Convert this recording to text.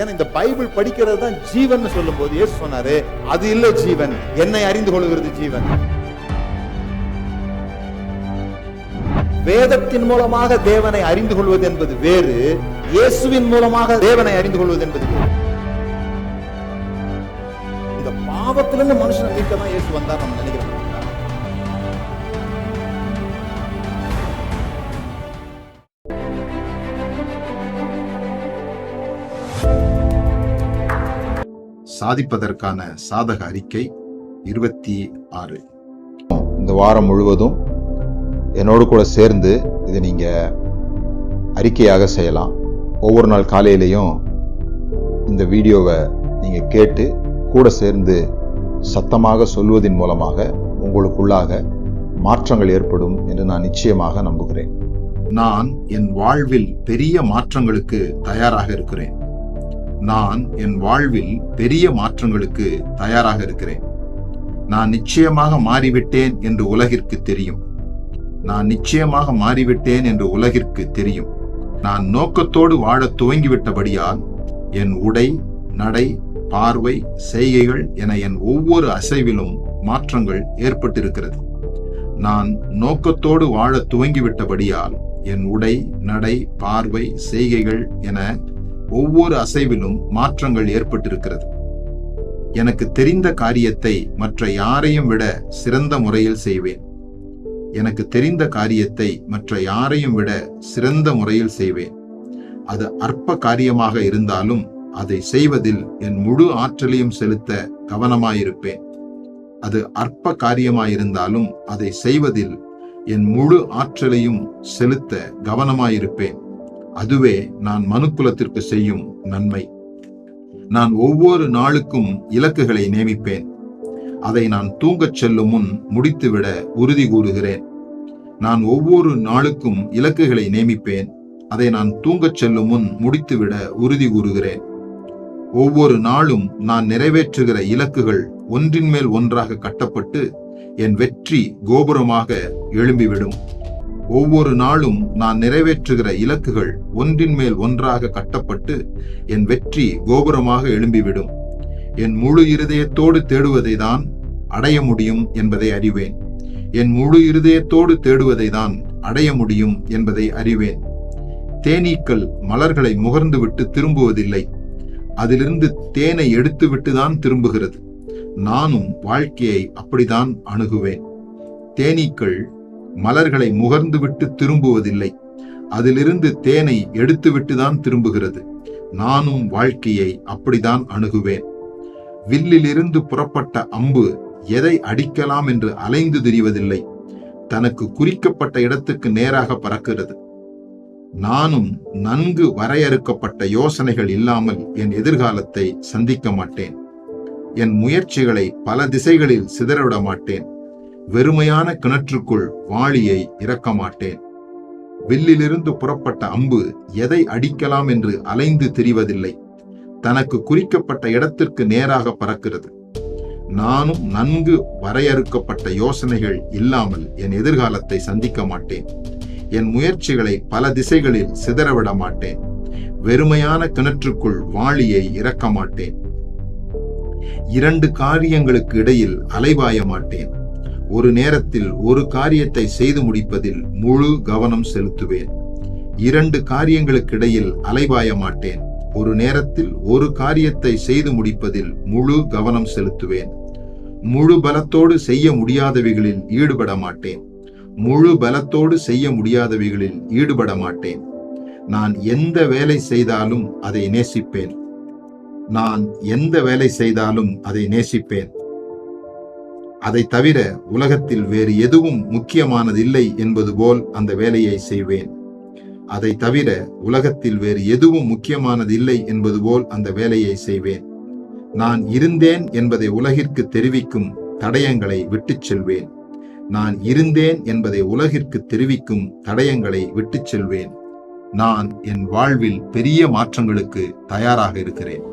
ஏன்னா இந்த பைபிள் படிக்கிறது தான் ஜீவன் சொல்லும் போது இயேசு சொன்னாரு, அது இல்லை ஜீவன், என்னை அறிந்து கொள்கிறது ஜீவன். வேதத்தின் மூலமாக தேவனை அறிந்து கொள்வது என்பது வேறு, இயேசுவின் மூலமாக தேவனை அறிந்து கொள்வது என்பது வேறு. இந்த பாவத்திலிருந்து மனுஷனை மீட்க தான் இயேசு வந்தார் நம்ம நினைக்கிறோம். சாதிப்பதற்கான சாதக அறிக்கை 26. இந்த வாரம் முழுவதும் என்னோடு கூட சேர்ந்து இதை நீங்க அறிக்கையாக செய்யலாம். ஒவ்வொரு நாள் காலையிலையும் இந்த வீடியோவை நீங்க கேட்டு கூட சேர்ந்து சத்தமாக சொல்வதன் மூலமாக உங்களுக்குள்ளாக மாற்றங்கள் ஏற்படும் என்று நான் நிச்சயமாக நம்புகிறேன். நான் என் வாழ்வில் பெரிய மாற்றங்களுக்கு தயாராக இருக்கிறேன். நான் என் வாழ்வில் பெரிய மாற்றங்களுக்கு தயாராக இருக்கிறேன். நான் நிச்சயமாக மாறிவிட்டேன் என்று உலகிற்கு தெரியும். நான் நிச்சயமாக மாறிவிட்டேன் என்று உலகிற்கு தெரியும். நான் நோக்கத்தோடு வாழ துவங்கிவிட்டபடியால் என் உடை, நடை, பார்வை, செய்கைகள் என என் ஒவ்வொரு அசைவிலும் மாற்றங்கள் ஏற்பட்டிருக்கிறது. நான் நோக்கத்தோடு வாழ துவங்கிவிட்டபடியால் என் உடை, நடை, பார்வை, செய்கைகள் என ஒவ்வொரு அசைவிலும் மாற்றங்கள் ஏற்பட்டிருக்கிறது. எனக்கு தெரிந்த காரியத்தை மற்ற யாரையும் விட சிறந்த முறையில் செய்வேன். எனக்கு தெரிந்த காரியத்தை மற்ற யாரையும் விட சிறந்த முறையில் செய்வேன். அது அற்ப காரியமாக இருந்தாலும் அதை செய்வதில் என் முழு ஆற்றலையும் செலுத்த கவனமாயிருப்பேன். அது அற்ப காரியமாயிருந்தாலும் அதை செய்வதில் என் முழு ஆற்றலையும் செலுத்த கவனமாயிருப்பேன். அதுவே நான் மனுக்குலத்திற்கு செய்யும் நன்மை. நான் ஒவ்வொரு நாளுக்கும் இலக்குகளை நியமிப்பேன். அதை நான் தூங்கச் செல்லும் முன் முடித்துவிட உறுதி கூறுகிறேன். நான் ஒவ்வொரு நாளுக்கும் இலக்குகளை நியமிப்பேன். அதை நான் தூங்கச் செல்லும் முன் முடித்துவிட உறுதி கூறுகிறேன். ஒவ்வொரு நாளும் நான் நிறைவேற்றுகிற இலக்குகள் ஒன்றின் மேல் ஒன்றாக கட்டப்பட்டு என் வெற்றி கோபுரமாக எழும்பிவிடும். ஒவ்வொரு நாளும் நான் நிறைவேற்றுகிற இலக்குகள் ஒன்றின் மேல் ஒன்றாக கட்டப்பட்டு என் வெற்றி கோபுரமாக எழும்பிவிடும். என் முழு இருதயத்தோடு தேடுவதை தான் அடைய முடியும் என்பதை அறிவேன். என் முழு இருதயத்தோடு தேடுவதை தான் அடைய முடியும் என்பதை அறிவேன். தேனீக்கள் மலர்களை முகர்ந்துவிட்டு திரும்புவதில்லை, அதிலிருந்து தேனை எடுத்துவிட்டு தான் திரும்புகிறது. நானும் வாழ்க்கையை அப்படித்தான் அணுகுவேன். தேனீக்கள் மலர்களை முகர்ந்துவிட்டு திரும்புவதில்லை, அதிலிருந்து தேனை எடுத்துவிட்டு தான் திரும்புகிறது. நானும் வாழ்க்கையை அப்படித்தான் அணுகுவேன். வில்லிலிருந்து புறப்பட்ட அம்பு எதை அடிக்கலாம் என்று அலைந்து திரிவதில்லை, தனக்கு குறிக்கப்பட்ட இடத்துக்கு நேராக பறக்கிறது. நானும் நன்கு வரையறுக்கப்பட்ட யோசனைகள் இல்லாமல் என் எதிர்காலத்தை சந்திக்க மாட்டேன். என் முயற்சிகளை பல திசைகளில் சிதறவிட மாட்டேன். வெறுமையான கிணற்றுக்குள் வாளியை இறக்க மாட்டேன். வில்லிலிருந்து புறப்பட்ட அம்பு எதை அடிக்கலாம் என்று அலைந்து திரிவதில்லை, தனக்கு குறிக்கப்பட்ட இடத்திற்கு நேராக பறக்கிறது. நானும் நன்கு வரையறுக்கப்பட்ட யோசனைகள் இல்லாமல் என் எதிர்காலத்தை சந்திக்க மாட்டேன். என் முயற்சிகளை பல திசைகளில் சிதறவிட மாட்டேன். வெறுமையான கிணற்றுக்குள் வாளியை இறக்க மாட்டேன். இரண்டு காரியங்களுக்கு இடையில் அலைபாய மாட்டேன். ஒரு நேரத்தில் ஒரு காரியத்தை செய்து முடிப்பதில் முழு கவனம் செலுத்துவேன். இரண்டு காரியங்களுக்கு இடையில் அலைபாய மாட்டேன். ஒரு நேரத்தில் ஒரு காரியத்தை செய்து முடிப்பதில் முழு கவனம் செலுத்துவேன். முழு பலத்தோடு செய்ய முடியாதவைகளில் ஈடுபட மாட்டேன். முழு பலத்தோடு செய்ய முடியாதவைகளில் ஈடுபட மாட்டேன். நான் எந்த வேலை செய்தாலும் அதை நேசிப்பேன். நான் எந்த வேலை செய்தாலும் அதை நேசிப்பேன். அதை தவிர உலகத்தில் வேறு எதுவும் முக்கியமானதில்லை என்பது போல் அந்த வேலையை செய்வேன். அதை தவிர உலகத்தில் வேறு எதுவும் முக்கியமானதில்லை என்பது போல் அந்த வேலையை செய்வேன். நான் இருந்தேன் என்பதை உலகிற்கு தெரிவிக்கும் தடயங்களை விட்டுச் செல்வேன். நான் இருந்தேன் என்பதை உலகிற்கு தெரிவிக்கும் தடயங்களை விட்டுச் செல்வேன். நான் என் வாழ்வில் பெரிய மாற்றங்களுக்கு தயாராக இருக்கிறேன்.